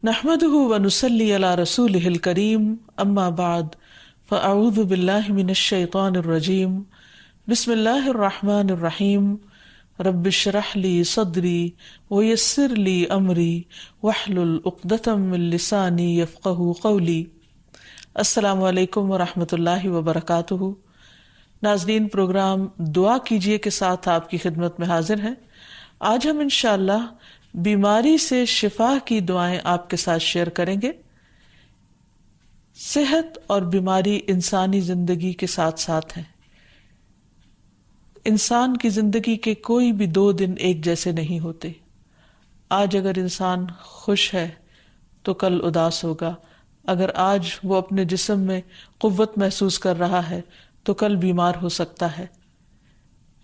نحمده ونصلي على رسوله الكريم اما بعد فاعوذ بالله من الشيطان الرجيم بسم الله الرحمن الرحيم رب اشرح لي صدري ويسر لي امري واحلل عقدة من لساني يفقهوا قولي۔ السلام علیکم ورحمۃ اللہ وبرکاتہ۔ ناظرین، پروگرام دعا کیجئے کے ساتھ آپ کی خدمت میں حاضر ہیں۔ آج ہم انشاءاللہ بیماری سے شفا کی دعائیں آپ کے ساتھ شیئر کریں گے۔ صحت اور بیماری انسانی زندگی کے ساتھ ساتھ ہیں۔ انسان کی زندگی کے کوئی بھی 2 دن ایک جیسے نہیں ہوتے۔ آج اگر انسان خوش ہے تو کل اداس ہوگا، اگر آج وہ اپنے جسم میں قوت محسوس کر رہا ہے تو کل بیمار ہو سکتا ہے۔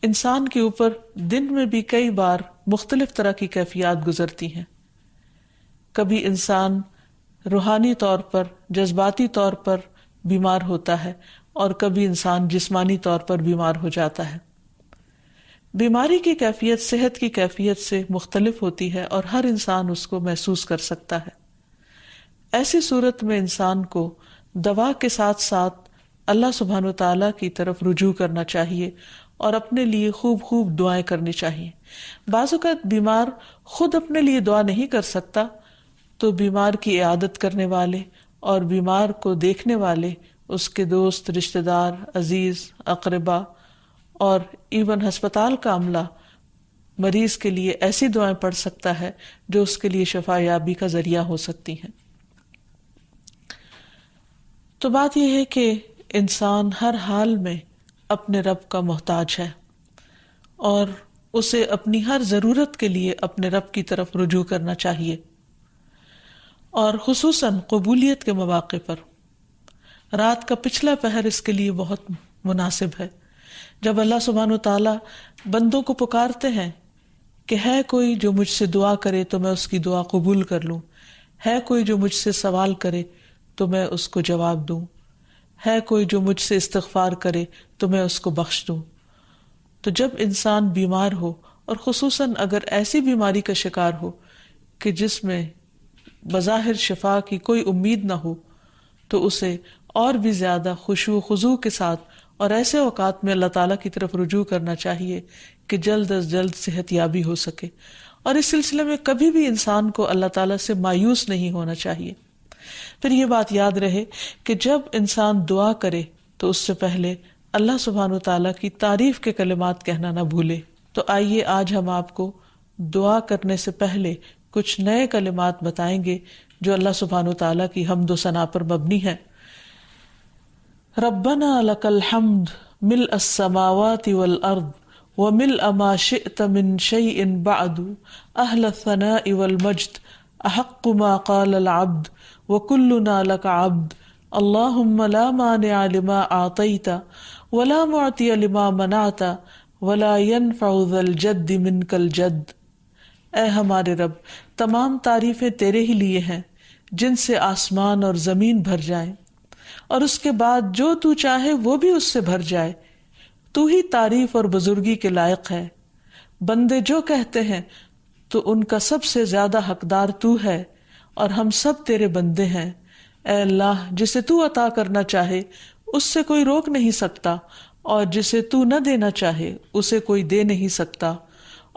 انسان کے اوپر دن میں بھی کئی بار مختلف طرح کی کیفیات گزرتی ہیں۔ کبھی انسان روحانی طور پر، جذباتی طور پر بیمار ہوتا ہے اور کبھی انسان جسمانی طور پر بیمار ہو جاتا ہے۔ بیماری کی کیفیت صحت کی کیفیت سے مختلف ہوتی ہے اور ہر انسان اس کو محسوس کر سکتا ہے۔ ایسی صورت میں انسان کو دوا کے ساتھ ساتھ اللہ سبحانہ و تعالیٰ کی طرف رجوع کرنا چاہیے اور اپنے لیے خوب خوب دعائیں کرنی چاہیے۔ بعض اوقات بیمار خود اپنے لیے دعا نہیں کر سکتا تو بیمار کی عیادت کرنے والے اور بیمار کو دیکھنے والے، اس کے دوست، رشتہ دار، عزیز، اقربا اور ایون ہسپتال کا عملہ مریض کے لیے ایسی دعائیں پڑھ سکتا ہے جو اس کے لیے شفا یابی کا ذریعہ ہو سکتی ہیں۔ تو بات یہ ہے کہ انسان ہر حال میں اپنے رب کا محتاج ہے اور اسے اپنی ہر ضرورت کے لیے اپنے رب کی طرف رجوع کرنا چاہیے، اور خصوصاً قبولیت کے مواقع پر۔ رات کا پچھلا پہر اس کے لیے بہت مناسب ہے، جب اللہ سبحانہ وتعالیٰ بندوں کو پکارتے ہیں کہ ہے کوئی جو مجھ سے دعا کرے تو میں اس کی دعا قبول کر لوں، ہے کوئی جو مجھ سے سوال کرے تو میں اس کو جواب دوں، ہے کوئی جو مجھ سے استغفار کرے تو میں اس کو بخش دوں۔ تو جب انسان بیمار ہو، اور خصوصاً اگر ایسی بیماری کا شکار ہو کہ جس میں بظاہر شفا کی کوئی امید نہ ہو، تو اسے اور بھی زیادہ خشوع و خضوع کے ساتھ اور ایسے اوقات میں اللہ تعالیٰ کی طرف رجوع کرنا چاہیے کہ جلد از جلد صحت یابی ہو سکے۔ اور اس سلسلے میں کبھی بھی انسان کو اللہ تعالیٰ سے مایوس نہیں ہونا چاہیے۔ پھر یہ بات یاد رہے کہ جب انسان دعا کرے تو اس سے پہلے اللہ سبحانہ وتعالیٰ کی تعریف کے کلمات کہنا نہ بھولے۔ تو آئیے آج ہم آپ کو دعا کرنے سے پہلے کچھ نئے کلمات بتائیں گے جو اللہ سبحانہ وتعالیٰ کی حمد و ثنا پر مبنی ہے۔ ربنا لک الحمد ملء السماوات والارض وملء ما شئت من شیء بعد اہل الثناء والمجد احق ما قال العبد وكلنا لك عبد اللهم لا مانع لما اعطيت ولا معطي لما منعت ولا ينفع ذا الجد منك الجد۔ اے ہمارے رب، تمام تعریفیں تیرے ہی لیے ہیں جن سے آسمان اور زمین بھر جائیں، اور اس کے بعد جو تو چاہے وہ بھی اس سے بھر جائے۔ تو ہی تعریف اور بزرگی کے لائق ہے۔ بندے جو کہتے ہیں تو ان کا سب سے زیادہ حقدار تو ہے، اور ہم سب تیرے بندے ہیں۔ اے اللہ، جسے تو عطا کرنا چاہے اس سے کوئی روک نہیں سکتا، اور جسے تو نہ دینا چاہے اسے کوئی دے نہیں سکتا،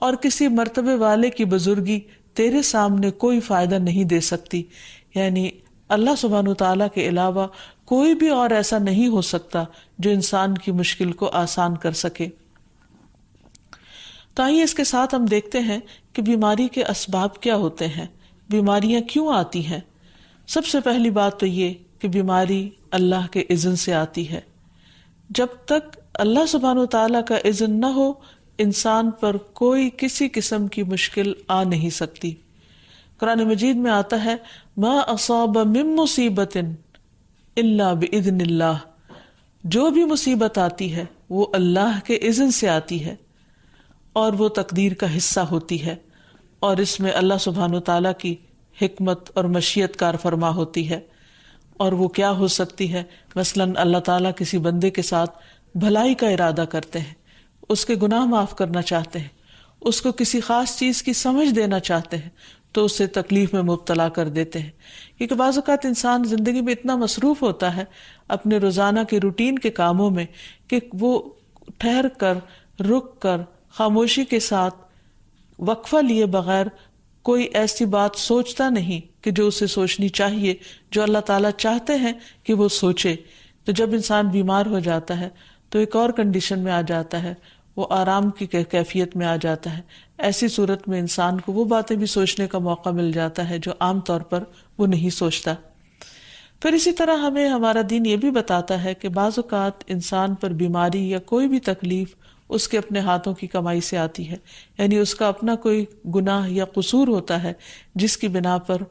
اور کسی مرتبے والے کی بزرگی تیرے سامنے کوئی فائدہ نہیں دے سکتی۔ یعنی اللہ سبحانہ وتعالیٰ کے علاوہ کوئی بھی اور ایسا نہیں ہو سکتا جو انسان کی مشکل کو آسان کر سکے۔ تو آئیے اس کے ساتھ ہم دیکھتے ہیں کہ بیماری کے اسباب کیا ہوتے ہیں، بیماریاں کیوں آتی ہیں۔ سب سے پہلی بات تو یہ کہ بیماری اللہ کے اذن سے آتی ہے۔ جب تک اللہ سبحانہ وتعالیٰ کا اذن نہ ہو، انسان پر کوئی کسی قسم کی مشکل آ نہیں سکتی۔ قرآن مجید میں آتا ہے ما اصاب من مصیبت الا باذن اللہ، جو بھی مصیبت آتی ہے وہ اللہ کے اذن سے آتی ہے اور وہ تقدیر کا حصہ ہوتی ہے، اور اس میں اللہ سبحانہ وتعالیٰ کی حکمت اور مشیت کار فرما ہوتی ہے۔ اور وہ کیا ہو سکتی ہے؟ مثلاً اللہ تعالیٰ کسی بندے کے ساتھ بھلائی کا ارادہ کرتے ہیں، اس کے گناہ معاف کرنا چاہتے ہیں، اس کو کسی خاص چیز کی سمجھ دینا چاہتے ہیں، تو اسے تکلیف میں مبتلا کر دیتے ہیں. کیونکہ بعض اوقات انسان زندگی میں اتنا مصروف ہوتا ہے اپنے روزانہ کے روٹین کے کاموں میں کہ وہ ٹھہر کر، رک کر، خاموشی کے ساتھ وقفہ لیے بغیر کوئی ایسی بات سوچتا نہیں کہ جو اسے سوچنی چاہیے، جو اللہ تعالیٰ چاہتے ہیں کہ وہ سوچے. تو جب انسان بیمار ہو جاتا ہے تو ایک اور کنڈیشن میں آ جاتا ہے، وہ آرام کی کیفیت میں آ جاتا ہے. ایسی صورت میں انسان کو وہ باتیں بھی سوچنے کا موقع مل جاتا ہے جو عام طور پر وہ نہیں سوچتا. پھر اسی طرح ہمیں ہمارا دین یہ بھی بتاتا ہے کہ بعض اوقات انسان پر بیماری یا کوئی بھی تکلیف اس کے اپنے ہاتھوں کی کمائی سے آتی ہے، یعنی اس کا اپنا کوئی گناہ یا قصور ہوتا ہے جس کی بنا پر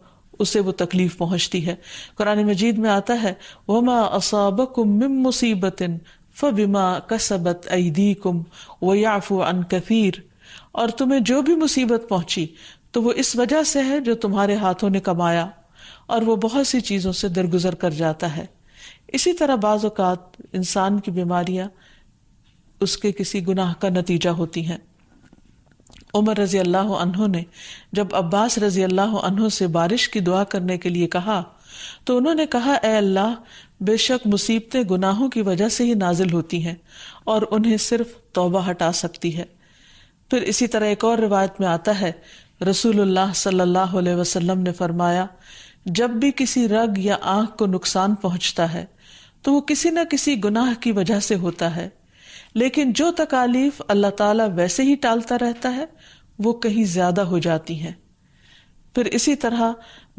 اسے وہ تکلیف پہنچتی ہے. قرآن مجید میں آتا ہے وَمَا أَصَابَكُم مِّن مُّصِيبَةٍ فَبِمَا كَسَبَتْ أَيْدِيكُمْ وَيَعْفُو عَن كَثِيرٍ، اور تمہیں جو بھی مصیبت پہنچی تو وہ اس وجہ سے ہے جو تمہارے ہاتھوں نے کمایا، اور وہ بہت سی چیزوں سے درگزر کر جاتا ہے. اسی طرح بعض اوقات انسان کی بیماریاں اس کے کسی گناہ کا نتیجہ ہوتی ہیں. عمر رضی اللہ عنہ نے جب عباس رضی اللہ عنہ سے بارش کی دعا کرنے کے لیے کہا تو انہوں نے کہا اے اللہ، بے شک مصیبتیں گناہوں کی وجہ سے ہی نازل ہوتی ہیں اور انہیں صرف توبہ ہٹا سکتی ہے. پھر اسی طرح ایک اور روایت میں آتا ہے رسول اللہ صلی اللہ علیہ وسلم نے فرمایا جب بھی کسی رگ یا آنکھ کو نقصان پہنچتا ہے تو وہ کسی نہ کسی گناہ کی وجہ سے ہوتا ہے، لیکن جو تکالیف اللہ تعالیٰ ویسے ہی ٹالتا رہتا ہے وہ کہیں زیادہ ہو جاتی ہیں. پھر اسی طرح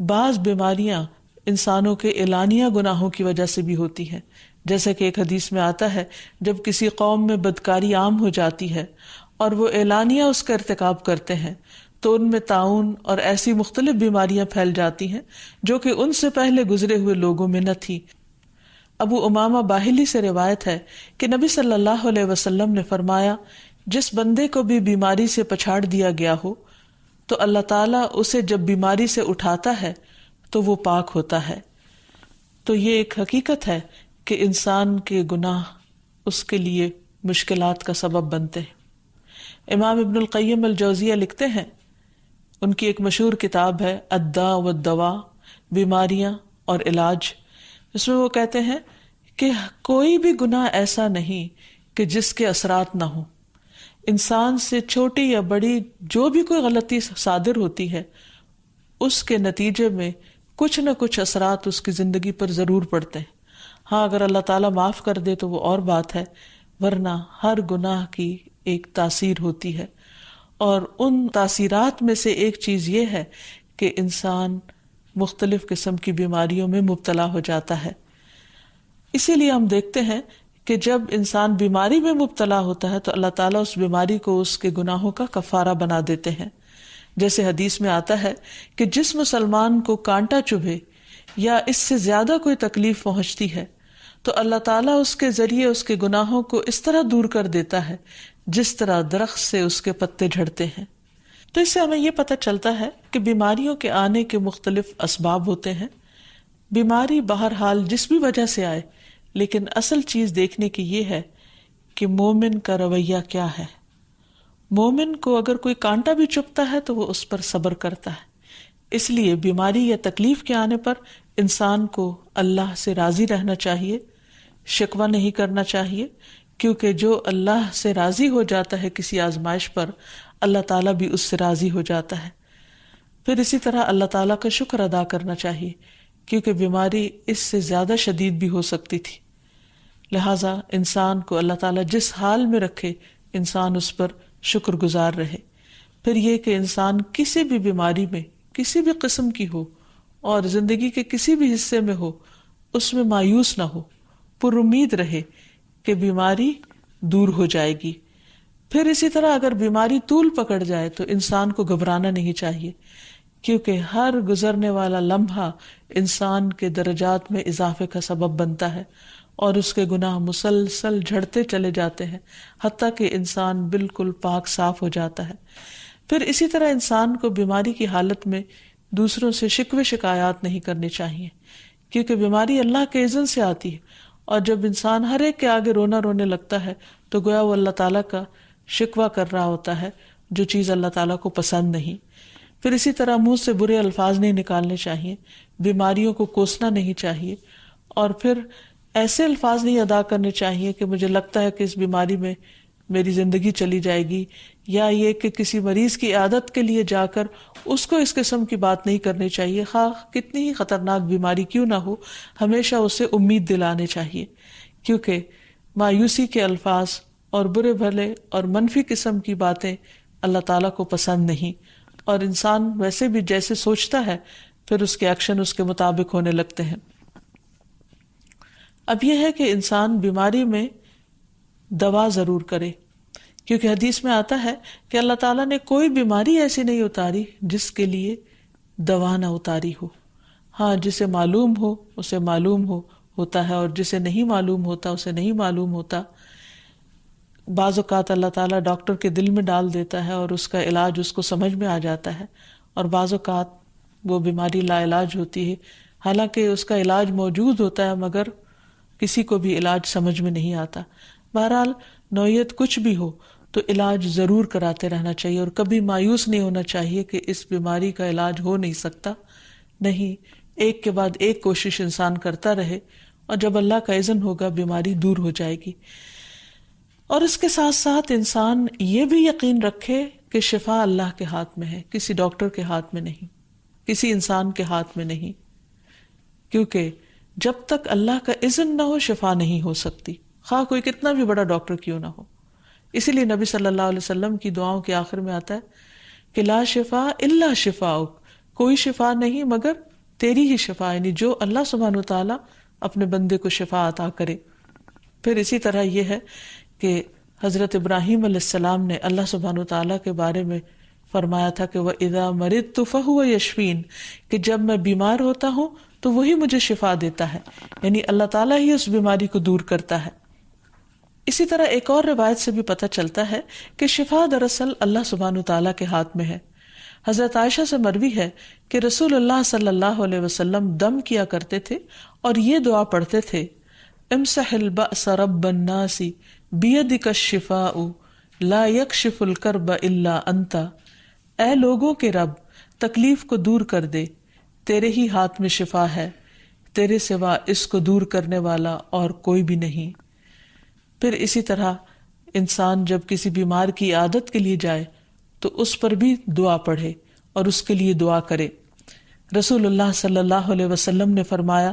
بعض بیماریاں انسانوں کے اعلانیہ گناہوں کی وجہ سے بھی ہوتی ہیں، جیسا کہ ایک حدیث میں آتا ہے جب کسی قوم میں بدکاری عام ہو جاتی ہے اور وہ اعلانیہ اس کا ارتکاب کرتے ہیں تو ان میں طاعون اور ایسی مختلف بیماریاں پھیل جاتی ہیں جو کہ ان سے پہلے گزرے ہوئے لوگوں میں نہ تھی. ابو امامہ باہلی سے روایت ہے کہ نبی صلی اللہ علیہ وسلم نے فرمایا جس بندے کو بھی بیماری سے پچھاڑ دیا گیا ہو تو اللہ تعالیٰ اسے جب بیماری سے اٹھاتا ہے تو وہ پاک ہوتا ہے. تو یہ ایک حقیقت ہے کہ انسان کے گناہ اس کے لیے مشکلات کا سبب بنتے ہیں. امام ابن القیم الجوزیہ لکھتے ہیں، ان کی ایک مشہور کتاب ہے الداء والدواء، بیماریاں اور علاج، اس میں وہ کہتے ہیں کہ کوئی بھی گناہ ایسا نہیں کہ جس کے اثرات نہ ہوں. انسان سے چھوٹی یا بڑی جو بھی کوئی غلطی صادر ہوتی ہے اس کے نتیجے میں کچھ نہ کچھ اثرات اس کی زندگی پر ضرور پڑتے ہیں. ہاں اگر اللہ تعالیٰ معاف کر دے تو وہ اور بات ہے، ورنہ ہر گناہ کی ایک تاثیر ہوتی ہے، اور ان تاثیرات میں سے ایک چیز یہ ہے کہ انسان مختلف قسم کی بیماریوں میں مبتلا ہو جاتا ہے. اسی لیے ہم دیکھتے ہیں کہ جب انسان بیماری میں مبتلا ہوتا ہے تو اللہ تعالیٰ اس بیماری کو اس کے گناہوں کا کفارہ بنا دیتے ہیں. جیسے حدیث میں آتا ہے کہ جس مسلمان کو کانٹا چبھے یا اس سے زیادہ کوئی تکلیف پہنچتی ہے تو اللہ تعالیٰ اس کے ذریعے اس کے گناہوں کو اس طرح دور کر دیتا ہے جس طرح درخت سے اس کے پتے جھڑتے ہیں. تو اس سے ہمیں یہ پتہ چلتا ہے کہ بیماریوں کے آنے کے مختلف اسباب ہوتے ہیں. بیماری بہرحال جس بھی وجہ سے آئے، لیکن اصل چیز دیکھنے کی یہ ہے کہ مومن کا رویہ کیا ہے. مومن کو اگر کوئی کانٹا بھی چبھتا ہے تو وہ اس پر صبر کرتا ہے. اس لیے بیماری یا تکلیف کے آنے پر انسان کو اللہ سے راضی رہنا چاہیے، شکوہ نہیں کرنا چاہیے، کیونکہ جو اللہ سے راضی ہو جاتا ہے کسی آزمائش پر، اللہ تعالیٰ بھی اس سے راضی ہو جاتا ہے. پھر اسی طرح اللہ تعالیٰ کا شکر ادا کرنا چاہیے، کیونکہ بیماری اس سے زیادہ شدید بھی ہو سکتی تھی. لہٰذا انسان کو اللہ تعالیٰ جس حال میں رکھے انسان اس پر شکر گزار رہے. پھر یہ کہ انسان کسی بھی بیماری میں کسی بھی قسم کی ہو اور زندگی کے کسی بھی حصے میں ہو اس میں مایوس نہ ہو، پر امید رہے کہ بیماری دور ہو جائے گی. پھر اسی طرح اگر بیماری طول پکڑ جائے تو انسان کو گھبرانا نہیں چاہیے، کیونکہ ہر گزرنے والا لمحہ انسان کے درجات میں اضافے کا سبب بنتا ہے اور اس کے گناہ مسلسل جھڑتے چلے جاتے ہیں حتیٰ کہ انسان بالکل پاک صاف ہو جاتا ہے. پھر اسی طرح انسان کو بیماری کی حالت میں دوسروں سے شکوے شکایات نہیں کرنی چاہیے، کیونکہ بیماری اللہ کے اذن سے آتی ہے، اور جب انسان ہر ایک کے آگے رونے لگتا ہے تو گویا وہ اللہ تعالیٰ کا شکوہ کر رہا ہوتا ہے، جو چیز اللہ تعالیٰ کو پسند نہیں. پھر اسی طرح منہ سے برے الفاظ نہیں نکالنے چاہیے، بیماریوں کو کوسنا نہیں چاہیے، اور پھر ایسے الفاظ نہیں ادا کرنے چاہیے کہ مجھے لگتا ہے کہ اس بیماری میں میری زندگی چلی جائے گی، یا یہ کہ کسی مریض کی عیادت کے لیے جا کر اس کو اس قسم کی بات نہیں کرنی چاہیے، خواہ کتنی ہی خطرناک بیماری کیوں نہ ہو، ہمیشہ اسے امید دلانے چاہیے، کیونکہ مایوسی کے الفاظ اور برے بھلے اور منفی قسم کی باتیں اللہ تعالیٰ کو پسند نہیں، اور انسان ویسے بھی جیسے سوچتا ہے پھر اس کے ایکشن اس کے مطابق ہونے لگتے ہیں۔ اب یہ ہے کہ انسان بیماری میں دوا ضرور کرے، کیونکہ حدیث میں آتا ہے کہ اللہ تعالیٰ نے کوئی بیماری ایسی نہیں اتاری جس کے لیے دوا نہ اتاری ہو۔ ہاں، جسے معلوم ہو اسے معلوم ہوتا ہے، اور جسے نہیں معلوم ہوتا اسے نہیں معلوم ہوتا۔ بعض اوقات اللہ تعالیٰ ڈاکٹر کے دل میں ڈال دیتا ہے اور اس کا علاج اس کو سمجھ میں آ جاتا ہے، اور بعض اوقات وہ بیماری لا علاج ہوتی ہے، حالانکہ اس کا علاج موجود ہوتا ہے مگر کسی کو بھی علاج سمجھ میں نہیں آتا۔ بہرحال نوعیت کچھ بھی ہو تو علاج ضرور کراتے رہنا چاہیے، اور کبھی مایوس نہیں ہونا چاہیے کہ اس بیماری کا علاج ہو نہیں سکتا، نہیں، ایک کے بعد ایک کوشش انسان کرتا رہے، اور جب اللہ کا اذن ہوگا بیماری دور ہو جائے گی۔ اور اس کے ساتھ ساتھ انسان یہ بھی یقین رکھے کہ شفا اللہ کے ہاتھ میں ہے، کسی ڈاکٹر کے ہاتھ میں نہیں، کسی انسان کے ہاتھ میں نہیں، کیونکہ جب تک اللہ کا اذن نہ ہو شفا نہیں ہو سکتی، خواہ کوئی کتنا بھی بڑا ڈاکٹر کیوں نہ ہو۔ اسی لیے نبی صلی اللہ علیہ وسلم کی دعاؤں کے آخر میں آتا ہے کہ لا شفا الا شفاؤک، کوئی شفا نہیں مگر تیری ہی شفا، یعنی جو اللہ سبحانہ وتعالیٰ اپنے بندے کو شفا عطا کرے۔ پھر اسی طرح یہ ہے کہ حضرت ابراہیم علیہ السلام نے اللہ سبحانہ وتعالیٰ کے بارے میں فرمایا تھا کہ وَإِذَا مَرِضْتُ فَهُوَ يَشْفِينِ، کہ جب میں بیمار ہوتا ہوں تو وہی مجھے شفا دیتا ہے، یعنی اللہ تعالیٰ ہی اس بیماری کو دور کرتا ہے۔ اسی طرح ایک اور روایت سے بھی پتہ چلتا ہے کہ شفا دراصل اللہ سبحانہ وتعالیٰ کے ہاتھ میں ہے۔ حضرت عائشہ سے مروی ہے کہ رسول اللہ صلی اللہ علیہ وسلم دم کیا کرتے تھے اور یہ دعا پڑھتے تھے، امسح البأس رب الناس بیدک الشفاء لا یکشف الکرب الا انت، اے لوگوں کے رب تکلیف کو دور کر دے، تیرے ہی ہاتھ میں شفا ہے، تیرے سوا اس کو دور کرنے والا اور کوئی بھی نہیں۔ پھر اسی طرح انسان جب کسی بیمار کی عیادت کے لیے جائے تو اس پر بھی دعا پڑھے اور اس کے لیے دعا کرے۔ رسول اللہ صلی اللہ علیہ وسلم نے فرمایا،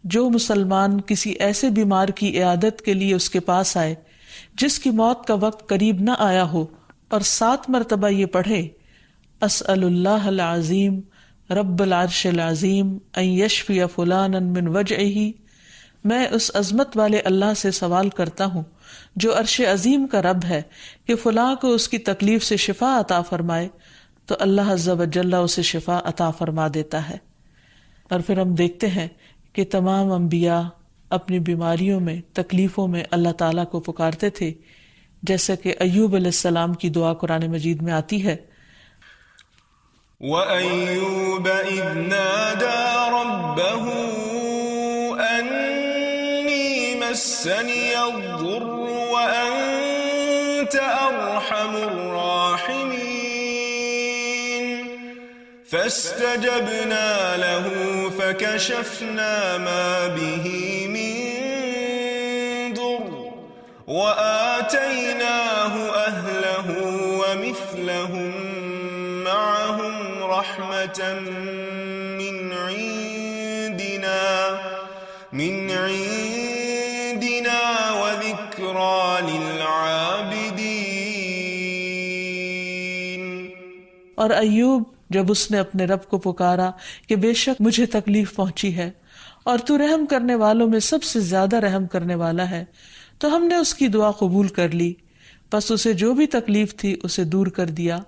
جو مسلمان کسی ایسے بیمار کی عیادت کے لیے اس کے پاس آئے جس کی موت کا وقت قریب نہ آیا ہو اور 7 مرتبہ یہ پڑھے، اسأل اللہ العظیم رب العرش العظیم ان یشفی فلانا من وجعہ، میں اس عظمت والے اللہ سے سوال کرتا ہوں جو عرش عظیم کا رب ہے کہ فلاں کو اس کی تکلیف سے شفا عطا فرمائے، تو اللہ عز و جل اسے شفا عطا فرما دیتا ہے۔ اور پھر ہم دیکھتے ہیں کہ تمام انبیاء اپنی بیماریوں میں، تکلیفوں میں اللہ تعالیٰ کو پکارتے تھے، جیسا کہ ایوب علیہ السلام کی دعا قرآن مجید میں آتی ہے، وَأَيُّوبَ إِذْ نَادَى رَبَّهُ أَنِّي مَسَّنِيَ الضُّرُّ وَأَنْتَ أَرْحَمُ الرَّاحِمِينَ فَاسْتَجَبْنَا لَهُ فَكَشَفْنَا مَا بِهِ مِنْ ضُرٍّ وَآتَيْنَاهُ أَهْلَهُ وَمِثْلَهُمْ معهم رحمة من عندنا وذكرى للعابدين۔ اور ایوب جب اس نے اپنے رب کو پکارا کہ بے شک مجھے تکلیف پہنچی ہے اور تو رحم کرنے والوں میں سب سے زیادہ رحم کرنے والا ہے، تو ہم نے اس کی دعا قبول کر لی، پس اسے جو بھی تکلیف تھی اسے دور کر دیا،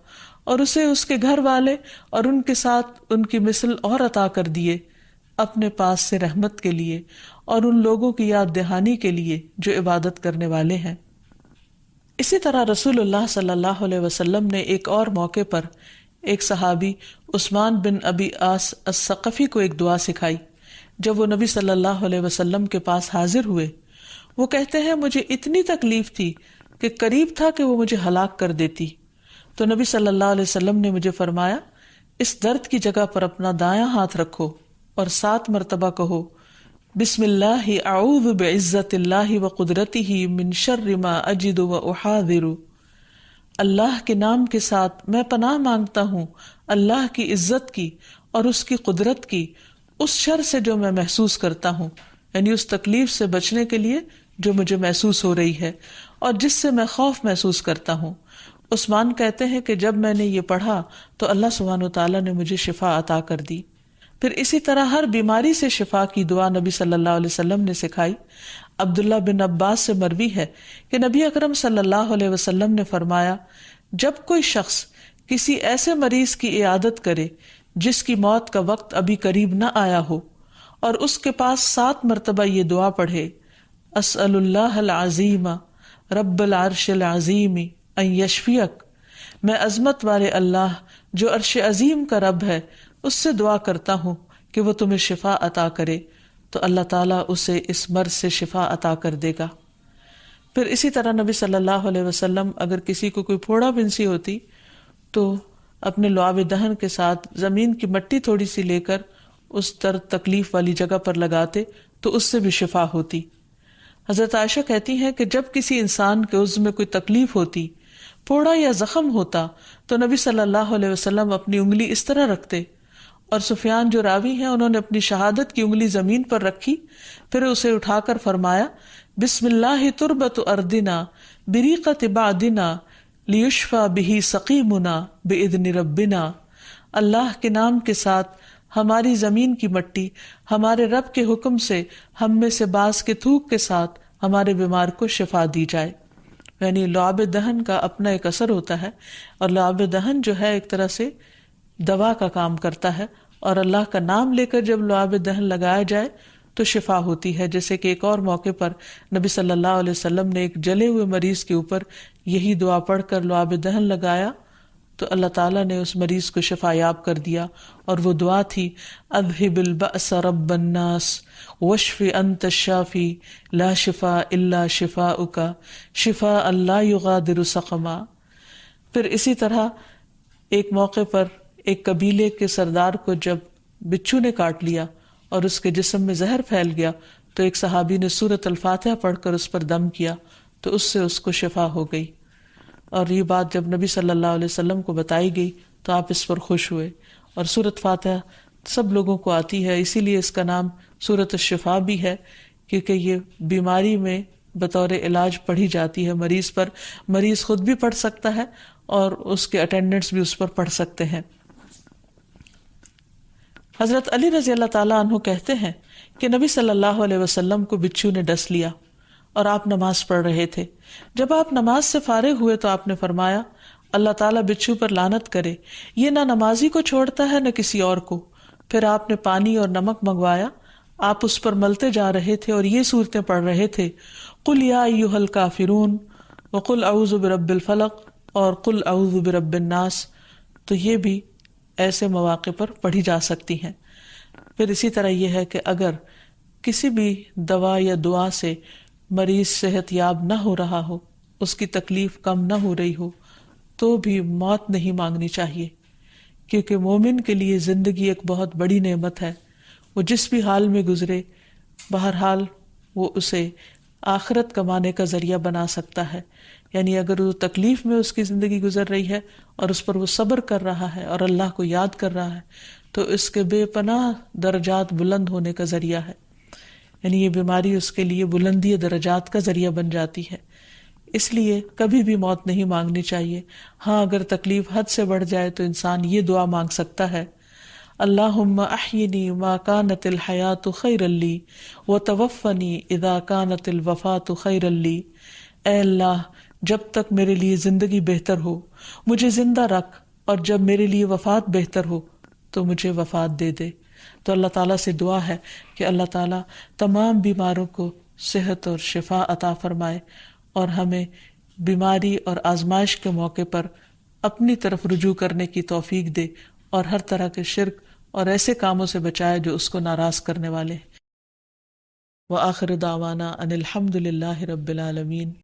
اور اسے اس کے گھر والے اور ان کے ساتھ ان کی مثل اور عطا کر دیے، اپنے پاس سے رحمت کے لیے اور ان لوگوں کی یاد دہانی کے لیے جو عبادت کرنے والے ہیں۔ اسی طرح رسول اللہ صلی اللہ علیہ وسلم نے ایک اور موقع پر ایک صحابی عثمان بن ابی عاص الثقفی کو ایک دعا سکھائی۔ جب وہ نبی صلی اللہ علیہ وسلم کے پاس حاضر ہوئے، وہ کہتے ہیں مجھے اتنی تکلیف تھی کہ قریب تھا کہ وہ مجھے ہلاک کر دیتی، تو نبی صلی اللہ علیہ وسلم نے مجھے فرمایا اس درد کی جگہ پر اپنا دایاں ہاتھ رکھو اور 7 مرتبہ کہو بسم اللہ اعوذ بعزت اللہ وقدرتہ من شر ما اجد واحاذر، اللہ کے نام کے ساتھ میں پناہ مانگتا ہوں اللہ کی عزت کی اور اس کی قدرت کی اس شر سے جو میں محسوس کرتا ہوں، یعنی اس تکلیف سے بچنے کے لیے جو مجھے محسوس ہو رہی ہے اور جس سے میں خوف محسوس کرتا ہوں۔ عثمان کہتے ہیں کہ جب میں نے یہ پڑھا تو اللہ سبحانہ وتعالیٰ نے مجھے شفا عطا کر دی۔ پھر اسی طرح ہر بیماری سے شفا کی دعا نبی صلی اللہ علیہ وسلم نے سکھائی۔ عبداللہ بن عباس سے مروی ہے کہ نبی اکرم صلی اللہ علیہ وسلم نے فرمایا، جب کوئی شخص کسی ایسے مریض کی عیادت کرے جس کی موت کا وقت ابھی قریب نہ آیا ہو اور اس کے پاس 7 مرتبہ یہ دعا پڑھے، اسأل اللہ العظیم رب العرش العظیم ان یشفیک، میں عظمت والے اللہ جو عرش عظیم کا رب ہے اس سے دعا کرتا ہوں کہ وہ تمہیں شفا عطا کرے، تو اللہ تعالیٰ اسے اس مرض سے شفا عطا کر دے گا۔ پھر اسی طرح نبی صلی اللہ علیہ وسلم اگر کسی کو کوئی پھوڑا بنسی ہوتی تو اپنے لعاب دہن کے ساتھ زمین کی مٹی تھوڑی سی لے کر اس درد تکلیف والی جگہ پر لگاتے تو اس سے بھی شفا ہوتی۔ حضرت عائشہ کہتی ہیں کہ جب کسی انسان کے عضو میں کوئی تکلیف ہوتی، پھوڑا یا زخم ہوتا، تو نبی صلی اللہ علیہ وسلم اپنی انگلی اس طرح رکھتے، اور سفیان جو راوی ہیں انہوں نے اپنی شہادت کی انگلی زمین پر رکھی، پھر اسے اٹھا کر فرمایا بسم اللہ تربت اردنا بریقت بعدنا لیشفى به سقیمنا باذن ربنا، اللہ کے نام کے ساتھ ہماری زمین کی مٹی ہمارے رب کے حکم سے ہم میں سے بعض کے تھوک کے ساتھ ہمارے بیمار کو شفا دی جائے۔ یعنی لعاب دہن کا اپنا ایک اثر ہوتا ہے، اور لعاب دہن جو ہے ایک طرح سے دوا کا کام کرتا ہے، اور اللہ کا نام لے کر جب لعاب دہن لگایا جائے تو شفا ہوتی ہے۔ جیسے کہ ایک اور موقع پر نبی صلی اللہ علیہ وسلم نے ایک جلے ہوئے مریض کے اوپر یہی دعا پڑھ کر لعاب دہن لگایا تو اللہ تعالیٰ نے اس مریض کو شفا یاب کر دیا، اور وہ دعا تھی اذہب البأس رب الناس واشف انت الشافی لا شفاء الا شفاؤک شفاء لا یغادر سقما۔ پھر اسی طرح ایک موقع پر ایک قبیلے کے سردار کو جب بچھو نے کاٹ لیا اور اس کے جسم میں زہر پھیل گیا تو ایک صحابی نے سورۃ الفاتحہ پڑھ کر اس پر دم کیا تو اس سے اس کو شفا ہو گئی، اور یہ بات جب نبی صلی اللہ علیہ وسلم کو بتائی گئی تو آپ اس پر خوش ہوئے۔ اور سورۃ فاتحہ سب لوگوں کو آتی ہے، اسی لیے اس کا نام سورۃ الشفا بھی ہے، کیونکہ یہ بیماری میں بطور علاج پڑھی جاتی ہے مریض پر، مریض خود بھی پڑھ سکتا ہے اور اس کے اٹینڈنٹس بھی اس پر پڑھ سکتے ہیں۔ حضرت علی رضی اللہ تعالیٰ عنہ کہتے ہیں کہ نبی صلی اللہ علیہ وسلم کو بچھو نے ڈس لیا اور آپ نماز پڑھ رہے تھے۔ جب آپ نماز سے فارغ ہوئے تو آپ نے فرمایا اللہ تعالیٰ بچھو پر لعنت کرے، یہ نہ نمازی کو چھوڑتا ہے نہ کسی اور کو۔ پھر آپ نے پانی اور نمک منگوایا، آپ اس پر ملتے جا رہے تھے اور یہ صورتیں پڑھ رہے تھے قل یا ایھا الکافرون وقل اعوذ برب الفلق اور قل اعوذ برب الناس، تو یہ بھی ایسے مواقع پر پڑھی جا سکتی ہیں۔ پھر اسی طرح یہ ہے کہ اگر کسی بھی دوا یا دعا سے مریض صحت یاب نہ ہو رہا ہو، اس کی تکلیف کم نہ ہو رہی ہو، تو بھی موت نہیں مانگنی چاہیے، کیونکہ مومن کے لیے زندگی ایک بہت بڑی نعمت ہے۔ وہ جس بھی حال میں گزرے، بہرحال وہ اسے آخرت کمانے کا ذریعہ بنا سکتا ہے۔ یعنی اگر وہ تکلیف میں اس کی زندگی گزر رہی ہے اور اس پر وہ صبر کر رہا ہے اور اللہ کو یاد کر رہا ہے تو اس کے بے پناہ درجات بلند ہونے کا ذریعہ ہے، یعنی یہ بیماری اس کے لیے بلندی درجات کا ذریعہ بن جاتی ہے۔ اس لیے کبھی بھی موت نہیں مانگنی چاہیے۔ ہاں اگر تکلیف حد سے بڑھ جائے تو انسان یہ دعا مانگ سکتا ہے اللہم احینی ما کانت الحیات خیرا لی وتوفنی اذا کانت الوفات خیرا لی، اے اللہ جب تک میرے لیے زندگی بہتر ہو مجھے زندہ رکھ، اور جب میرے لیے وفات بہتر ہو تو مجھے وفات دے دے۔ تو اللہ تعالیٰ سے دعا ہے کہ اللہ تعالیٰ تمام بیماروں کو صحت اور شفا عطا فرمائے، اور ہمیں بیماری اور آزمائش کے موقع پر اپنی طرف رجوع کرنے کی توفیق دے، اور ہر طرح کے شرک اور ایسے کاموں سے بچائے جو اس کو ناراض کرنے والے ہیں۔ وآخر دعوانا ان الحمد للہ رب العالمین۔